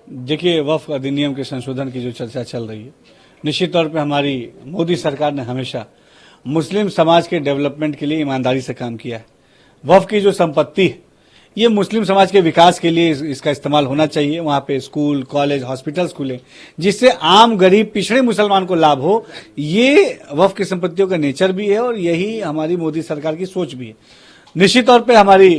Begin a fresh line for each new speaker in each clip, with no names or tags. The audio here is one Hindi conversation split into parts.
देखिए, वक्फ अधिनियम के संशोधन की जो चर्चा चल रही है, निश्चित तौर पे हमारी मोदी सरकार ने हमेशा मुस्लिम समाज के डेवलपमेंट के लिए ईमानदारी से काम किया है। वक्फ की जो संपत्ति है, ये मुस्लिम समाज के विकास के लिए इसका इस्तेमाल होना चाहिए। वहां पे स्कूल, कॉलेज, हॉस्पिटल्स खुले, जिससे आम गरीब पिछड़े मुसलमान को लाभ हो। ये वक्फ की संपत्तियों का नेचर भी है और यही हमारी मोदी सरकार की सोच भी है। निश्चित तौर पे हमारी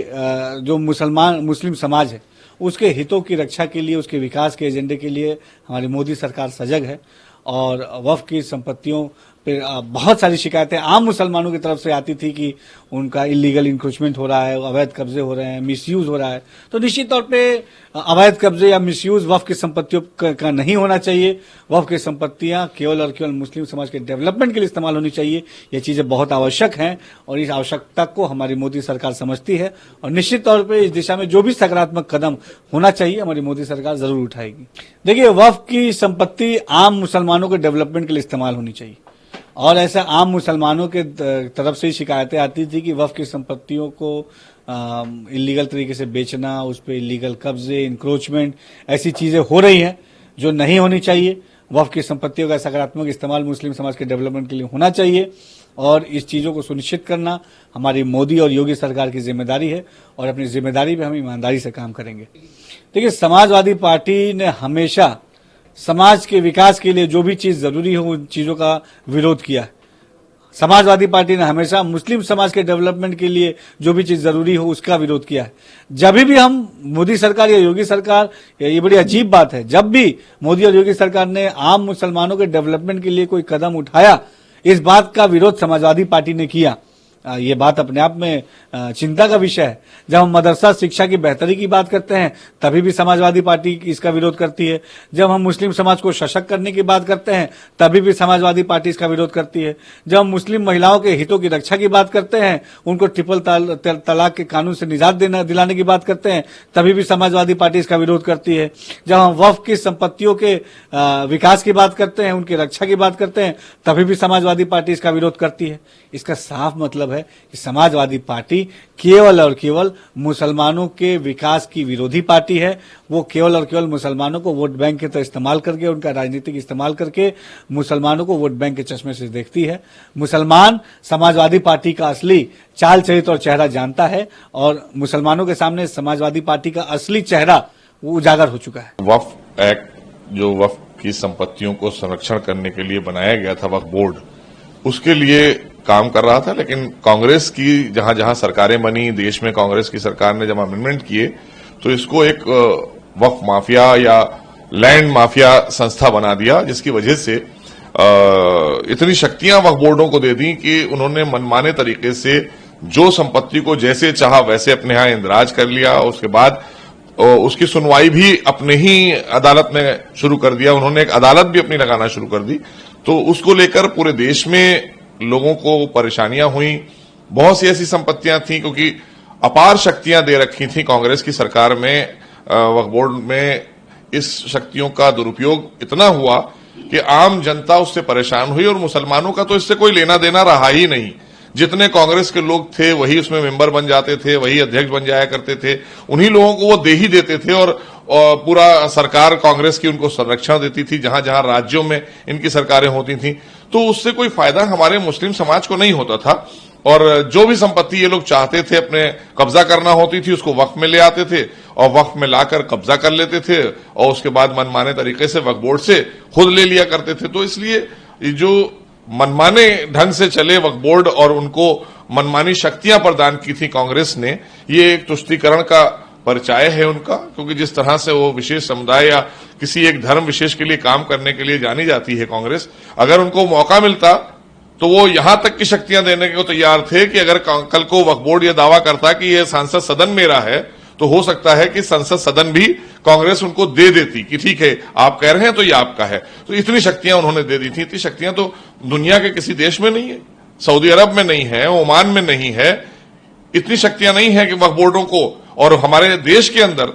जो मुस्लिम समाज है, उसके हितों की रक्षा के लिए, उसके विकास के एजेंडे के लिए हमारी मोदी सरकार सजग है। और वक्फ की संपत्तियों पे बहुत सारी शिकायतें आम मुसलमानों की तरफ से आती थी कि उनका इलीगल इंक्रोचमेंट हो रहा है, अवैध कब्जे हो रहे हैं, मिसयूज हो रहा है। तो निश्चित तौर पे अवैध कब्जे या मिसयूज वक्फ की संपत्तियों का नहीं होना चाहिए। वक्फ की संपत्तियां केवल और केवल मुस्लिम समाज के डेवलपमेंट के लिए इस्तेमाल होनी चाहिए। ये चीजें बहुत आवश्यक हैं और इस आवश्यकता को हमारी मोदी सरकार समझती है और निश्चित तौर पर इस दिशा में जो भी सकारात्मक कदम होना चाहिए हमारी मोदी सरकार जरूर उठाएगी। देखिए, वक्फ की संपत्ति आम मुसलमानों के डेवलपमेंट के लिए इस्तेमाल होनी चाहिए और ऐसा आम मुसलमानों के तरफ से शिकायतें आती थी कि वक्फ की संपत्तियों को इलीगल तरीके से बेचना, उस पर इलीगल कब्जे, इंक्रोचमेंट, ऐसी चीजें हो रही हैं जो नहीं होनी चाहिए। वक्फ की संपत्तियों का सकारात्मक इस्तेमाल मुस्लिम समाज के डेवलपमेंट के लिए होना चाहिए और इस चीजों को सुनिश्चित करना हमारी मोदी और योगी सरकार की जिम्मेदारी है और अपनी जिम्मेदारी पे हम ईमानदारी से काम करेंगे। देखिए, समाजवादी पार्टी ने हमेशा समाज के विकास के लिए जो भी चीज जरूरी हो उन चीजों का विरोध किया है। समाजवादी पार्टी ने हमेशा मुस्लिम समाज के डेवलपमेंट के लिए जो भी चीज जरूरी हो उसका विरोध किया है। जब भी हम मोदी सरकार या योगी सरकार, ये बड़ी अजीब बात है, जब भी मोदी और योगी सरकार ने आम मुसलमानों के डेवलपमेंट के लिए कोई कदम उठाया, इस बात का विरोध समाजवादी पार्टी ने किया। ये बात अपने आप में चिंता का विषय है। जब हम मदरसा शिक्षा की बेहतरी की बात करते हैं तभी भी समाजवादी पार्टी इसका विरोध करती है। जब हम मुस्लिम समाज को सशक्त करने की बात करते हैं तभी भी समाजवादी पार्टी इसका विरोध करती है। जब हम मुस्लिम महिलाओं के हितों की रक्षा की बात करते हैं, उनको ट्रिपल तलाक के कानून से निजात दिलाने की बात करते हैं, तभी भी समाजवादी पार्टी इसका विरोध करती है। जब हम वक्फ की संपत्तियों के विकास की बात करते हैं, उनकी रक्षा की बात करते हैं, तभी भी समाजवादी पार्टी इसका विरोध करती है। इसका साफ मतलब है कि समाजवादी पार्टी केवल और केवल मुसलमानों के विकास की विरोधी पार्टी है। वो केवल और केवल मुसलमानों को वोट बैंक के तरह इस्तेमाल करके, उनका राजनीतिक इस्तेमाल करके मुसलमानों को वोट बैंक के चश्मे से देखती है। मुसलमान समाजवादी पार्टी का असली चाल चरित्र और चेहरा जानता है और मुसलमानों के सामने समाजवादी पार्टी का असली चेहरा वो उजागर हो चुका है।
वक्फ एक्ट, जो वक्फ की संपत्तियों को संरक्षण करने के लिए बनाया गया था, वक्फ बोर्ड, उसके लिए काम कर रहा था। लेकिन कांग्रेस की जहां जहां सरकारें बनी, देश में कांग्रेस की सरकार ने जब अमेंडमेंट किए तो इसको एक वक्फ माफिया या लैंड माफिया संस्था बना दिया, जिसकी वजह से इतनी शक्तियां वक्फ बोर्डों को दे दी कि उन्होंने मनमाने तरीके से जो संपत्ति को जैसे चाहा वैसे अपने यहां इंदराज कर लिया। उसके बाद उसकी सुनवाई भी अपने ही अदालत में शुरू कर दिया। उन्होंने एक अदालत भी अपनी लगाना शुरू कर दी। तो उसको लेकर पूरे देश में लोगों को परेशानियां हुई। बहुत सी ऐसी संपत्तियां थी, क्योंकि अपार शक्तियां दे रखी थी कांग्रेस की सरकार में वक्फ बोर्ड में। इस शक्तियों का दुरुपयोग इतना हुआ कि आम जनता उससे परेशान हुई और मुसलमानों का तो इससे कोई लेना देना रहा ही नहीं। जितने कांग्रेस के लोग थे वही उसमें मेंबर बन जाते थे, वही अध्यक्ष बन जाया करते थे, उन्हीं लोगों को वो दे ही देते थे और पूरा सरकार कांग्रेस की उनको संरक्षण देती थी जहां जहां राज्यों में इनकी सरकारें होती थी। तो उससे कोई फायदा हमारे मुस्लिम समाज को नहीं होता था और जो भी संपत्ति ये लोग चाहते थे अपने कब्जा करना होती थी, उसको वक्फ में ले आते थे और वक्फ में लाकर कब्जा कर लेते थे और उसके बाद मनमाने तरीके से वक्फ बोर्ड से खुद ले लिया करते थे। तो इसलिए जो मनमाने ढंग से चले वक्फ बोर्ड और उनको मनमानी शक्तियां प्रदान की थी कांग्रेस ने, ये एक तुष्टीकरण का परिचय है उनका। क्योंकि जिस तरह से वो विशेष समुदाय या किसी एक धर्म विशेष के लिए काम करने के लिए जानी जाती है कांग्रेस, अगर उनको मौका मिलता तो वो यहां तक की शक्तियां देने को तैयार थे कि अगर कल को वक्फ बोर्ड ये दावा करता कि ये संसद सदन मेरा है, तो हो सकता है कि संसद सदन भी कांग्रेस उनको दे देती कि ठीक है, आप कह रहे हैं तो ये आपका है। तो इतनी शक्तियां उन्होंने दे दी थी। इतनी शक्तियां तो दुनिया के किसी देश में नहीं है, सऊदी अरब में नहीं है, ओमान में नहीं है। इतनी शक्तियां नहीं है कि वक्फ बोर्डों को, और हमारे देश के अंदर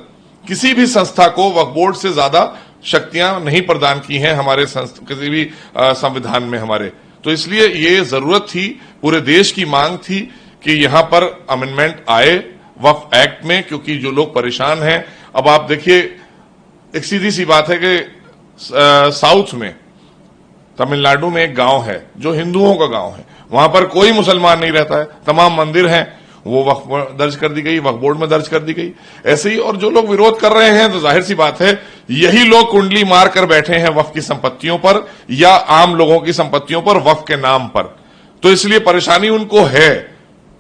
किसी भी संस्था को वक्फ बोर्ड से ज्यादा शक्तियां नहीं प्रदान की हैं हमारे किसी भी संविधान में हमारे। तो इसलिए ये जरूरत थी, पूरे देश की मांग थी कि यहां पर अमेंडमेंट आए वक्फ एक्ट में, क्योंकि जो लोग परेशान हैं, अब आप देखिए एक सीधी सी बात है कि साउथ में, तमिलनाडु में एक गांव है जो हिंदुओं का गांव है, वहां पर कोई मुसलमान नहीं रहता है, तमाम मंदिर हैं, वो वक्फ दर्ज कर दी गई, वक्फ बोर्ड में दर्ज कर दी गई। ऐसे ही और जो लोग विरोध कर रहे हैं, तो जाहिर सी बात है यही लोग कुंडली मार कर बैठे हैं वक्फ की संपत्तियों पर या आम लोगों की संपत्तियों पर वक्फ के नाम पर। तो इसलिए परेशानी उनको है।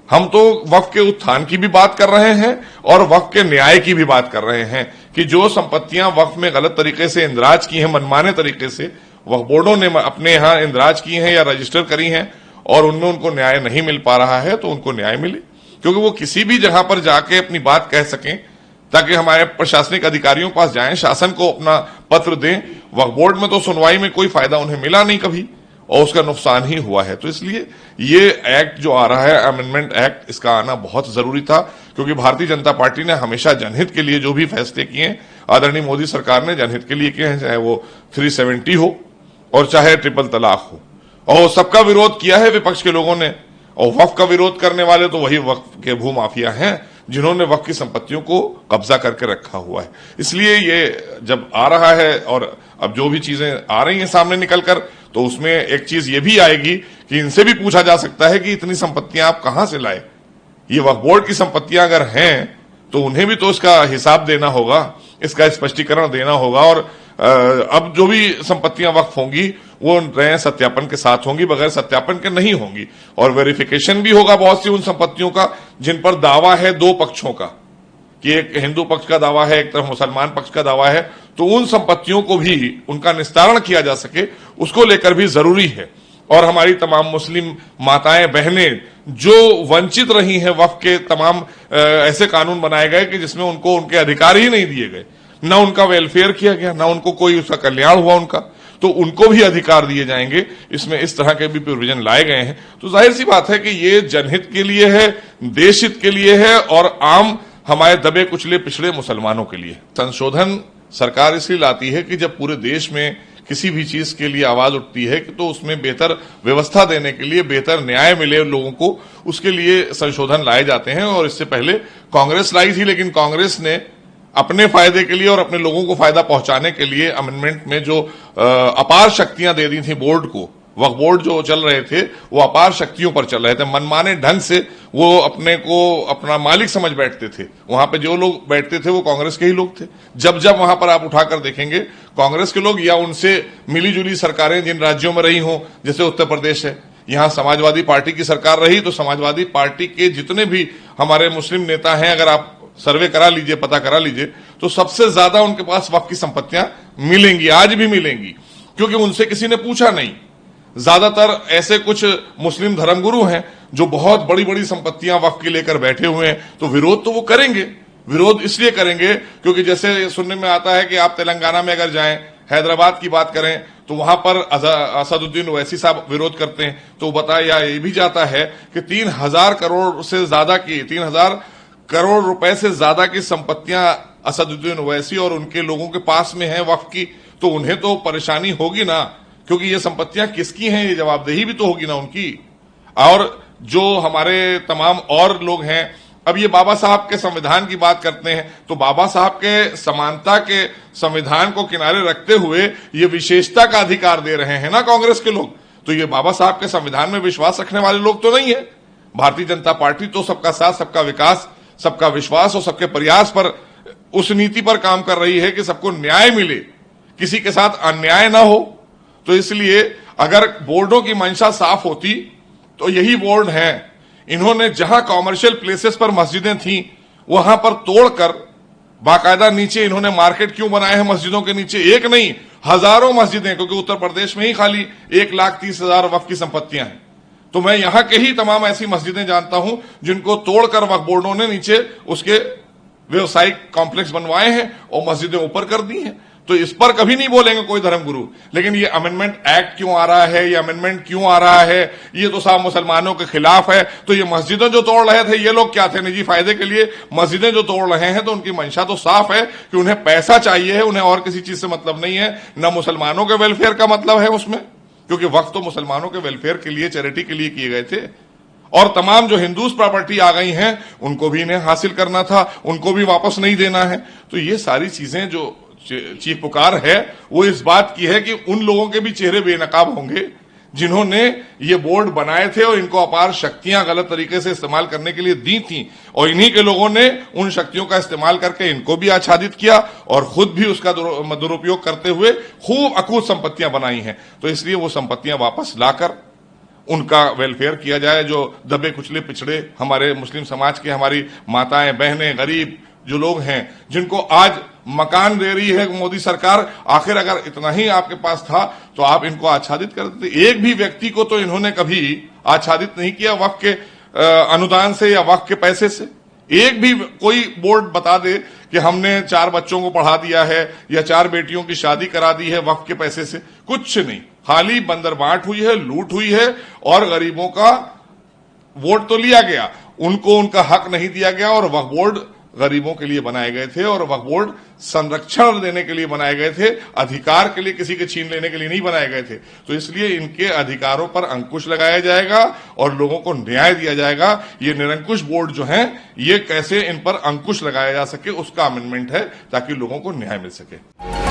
हम तो वक्फ के उत्थान की भी बात कर रहे हैं और वक्फ के न्याय की भी बात कर रहे हैं कि जो संपत्तियां वक्फ में गलत तरीके से इंदराज की हैं, मनमाने तरीके से वक्फ बोर्डों ने अपने यहां इंदराज की हैं या रजिस्टर करी हैं और उनमें उनको न्याय नहीं मिल पा रहा है, तो उनको न्याय मिले, क्योंकि वो किसी भी जगह पर जाके अपनी बात कह सकें, ताकि हमारे प्रशासनिक अधिकारियों के पास जाएं, शासन को अपना पत्र दें। वक्फ बोर्ड में तो सुनवाई में कोई फायदा उन्हें मिला नहीं कभी और उसका नुकसान ही हुआ है। तो इसलिए ये एक्ट जो आ रहा है, अमेंडमेंट एक्ट, इसका आना बहुत जरूरी था, क्योंकि भारतीय जनता पार्टी ने हमेशा जनहित के लिए जो भी फैसले किए, आदरणीय मोदी सरकार ने जनहित के लिए किए हैं, चाहे वो 370 हो और चाहे ट्रिपल तलाक हो, और सबका विरोध किया है विपक्ष के लोगों ने। और वक्फ का विरोध करने वाले तो वही वक्फ के भूमाफिया हैं जिन्होंने वक्फ की संपत्तियों को कब्जा करके रखा हुआ है। इसलिए ये जब आ रहा है और अब जो भी चीजें आ रही हैं सामने निकलकर, तो उसमें एक चीज ये भी आएगी कि इनसे भी पूछा जा सकता है कि इतनी संपत्तियां आप कहां से लाए। ये वक्फ बोर्ड की संपत्तियां अगर हैं तो उन्हें भी तो इसका हिसाब देना होगा, इसका स्पष्टीकरण देना होगा। और अब जो भी संपत्तियां वक्फ होंगी वो नए सत्यापन के साथ होंगी, बगैर सत्यापन के नहीं होंगी। और वेरिफिकेशन भी होगा बहुत सी उन संपत्तियों का जिन पर दावा है दो पक्षों का, कि एक हिंदू पक्ष का दावा है, एक तरफ मुसलमान पक्ष का दावा है, तो उन संपत्तियों को भी उनका निस्तारण किया जा सके, उसको लेकर भी जरूरी है। और हमारी तमाम मुस्लिम माताएं बहनें जो वंचित रही हैं, वक्फ के तमाम ऐसे कानून बनाए गए कि जिसमें उनको उनके अधिकार ही नहीं दिए गए, ना उनका वेलफेयर किया गया, ना उनको कोई उसका कल्याण हुआ उनका, तो उनको भी अधिकार दिए जाएंगे। इसमें इस तरह के भी प्रोविजन लाए गए हैं। तो जाहिर सी बात है कि ये जनहित के लिए है, देश हित के लिए है और आम हमारे दबे कुचले पिछड़े मुसलमानों के लिए। संशोधन सरकार इसलिए लाती है कि जब पूरे देश में किसी भी चीज के लिए आवाज उठती है कि तो उसमें बेहतर व्यवस्था देने के लिए, बेहतर न्याय मिले लोगों को, उसके लिए संशोधन लाए जाते हैं। और इससे पहले कांग्रेस लाई थी, लेकिन कांग्रेस ने अपने फायदे के लिए और अपने लोगों को फायदा पहुंचाने के लिए अमेंडमेंट में जो अपार शक्तियां दे दी थी बोर्ड को, वक्फ बोर्ड जो चल रहे थे वो अपार शक्तियों पर चल रहे थे, मनमाने ढंग से वो अपने को अपना मालिक समझ बैठते थे। वहां पे जो लोग बैठते थे वो कांग्रेस के ही लोग थे। जब जब वहां पर आप उठाकर देखेंगे कांग्रेस के लोग या उनसे मिलीजुली सरकारें जिन राज्यों में रही हों, जैसे उत्तर प्रदेश है, यहां समाजवादी पार्टी की सरकार रही, तो समाजवादी पार्टी के जितने भी हमारे मुस्लिम नेता हैं, अगर आप सर्वे करा लीजिए, पता करा लीजिए, तो सबसे ज्यादा उनके पास वक्फ की संपत्तियां मिलेंगी, आज भी मिलेंगी, क्योंकि उनसे किसी ने पूछा नहीं। ज्यादातर ऐसे कुछ मुस्लिम धर्मगुरु हैं जो बहुत बड़ी बड़ी संपत्तियां वक्फ की लेकर बैठे हुए हैं, तो विरोध तो वो करेंगे। विरोध इसलिए करेंगे क्योंकि जैसे सुनने में आता है कि आप तेलंगाना में अगर जाएं, हैदराबाद की बात करें, तो वहां पर असदुद्दीन ओवैसी साहब विरोध करते हैं, तो बताया ये भी जाता है कि 3,000 करोड़ से ज्यादा की 3,000 करोड़ रुपए से ज्यादा की संपत्तियां असदुद्दीन ओवैसी और उनके लोगों के पास में है वक्फ की, तो उन्हें तो परेशानी होगी ना, क्योंकि ये संपत्तियां किसकी हैं, ये जवाबदेही भी तो होगी ना उनकी। और जो हमारे तमाम और लोग हैं, अब ये बाबा साहब के संविधान की बात करते हैं, तो बाबा साहब के समानता के संविधान को किनारे रखते हुए ये विशेषता का अधिकार दे रहे हैं ना कांग्रेस के लोग। तो ये बाबा साहब के संविधान में विश्वास रखने वाले लोग तो नहीं है। भारतीय जनता पार्टी तो सबका साथ, सबका विकास, सबका विश्वास और सबके प्रयास पर, उस नीति पर काम कर रही है कि सबको न्याय मिले, किसी के साथ अन्याय ना हो। तो इसलिए अगर बोर्डों की मंशा साफ होती तो यही बोर्ड है, इन्होंने जहां कॉमर्शियल प्लेसेस पर मस्जिदें थी वहां पर तोड़कर बाकायदा नीचे इन्होंने मार्केट क्यों बनाए हैं मस्जिदों के नीचे, एक नहीं हजारों मस्जिदें, क्योंकि उत्तर प्रदेश में ही खाली 1,30,000 वक्फ की संपत्तियां हैं। तो मैं यहां के ही तमाम ऐसी मस्जिदें जानता हूं जिनको तोड़कर वक्फ बोर्डों ने नीचे उसके व्यवसायिक कॉम्प्लेक्स बनवाए हैं और मस्जिदें ऊपर कर दी हैं। तो इस पर कभी नहीं बोलेंगे कोई धर्मगुरु। लेकिन ये अमेंडमेंट एक्ट क्यों आ रहा है, ये अमेंडमेंट क्यों आ रहा है, ये तो साहब मुसलमानों के खिलाफ है। तो ये मस्जिदें जो तोड़ रहे थे, ये लोग क्या थे, निजी फायदे के लिए मस्जिदें जो तोड़ रहे हैं, तो उनकी मंशा तो साफ है कि उन्हें पैसा चाहिए है, उन्हें और किसी चीज से मतलब नहीं है, न मुसलमानों के वेलफेयर का मतलब है उसमें, क्योंकि वक्त तो मुसलमानों के वेलफेयर के लिए, चैरिटी के लिए किए गए थे। और तमाम जो हिंदूज प्रॉपर्टी आ गई हैं उनको भी इन्हें हासिल करना था, उनको भी वापस नहीं देना है। तो ये सारी चीजें जो चीख पुकार है वो इस बात की है कि उन लोगों के भी चेहरे बेनकाब होंगे जिन्होंने ये बोर्ड बनाए थे और इनको अपार शक्तियां गलत तरीके से इस्तेमाल करने के लिए दी थी, और इन्हीं के लोगों ने उन शक्तियों का इस्तेमाल करके इनको भी आच्छादित किया और खुद भी उसका दुरुपयोग करते हुए खूब अकूत संपत्तियां बनाई हैं। तो इसलिए वो संपत्तियां वापस लाकर उनका वेलफेयर किया जाए। जो दबे कुचले पिछड़े हमारे मुस्लिम समाज के, हमारी माताएं बहनें, गरीब जो लोग हैं जिनको आज मकान दे रही है मोदी सरकार, आखिर अगर इतना ही आपके पास था तो आप इनको आच्छादित कर देते। एक भी व्यक्ति को तो इन्होंने कभी आच्छादित नहीं किया वक्फ के अनुदान से या वक्फ के पैसे से। एक भी कोई बोर्ड बता दे कि हमने 4 बच्चों को पढ़ा दिया है या 4 बेटियों की शादी करा दी है वक्फ के पैसे से, कुछ नहीं। खाली बंदरबांट हुई है, लूट हुई है और गरीबों का वोट तो लिया गया, उनको उनका हक नहीं दिया गया। और वक्फ बोर्ड गरीबों के लिए बनाए गए थे और वक्फ बोर्ड संरक्षण देने के लिए बनाए गए थे, अधिकार के लिए, किसी के छीन लेने के लिए नहीं बनाए गए थे। तो इसलिए इनके अधिकारों पर अंकुश लगाया जाएगा और लोगों को न्याय दिया जाएगा। ये निरंकुश बोर्ड जो है ये कैसे इन पर अंकुश लगाया जा सके उसका अमेंडमेंट है ताकि लोगों को न्याय मिल सके।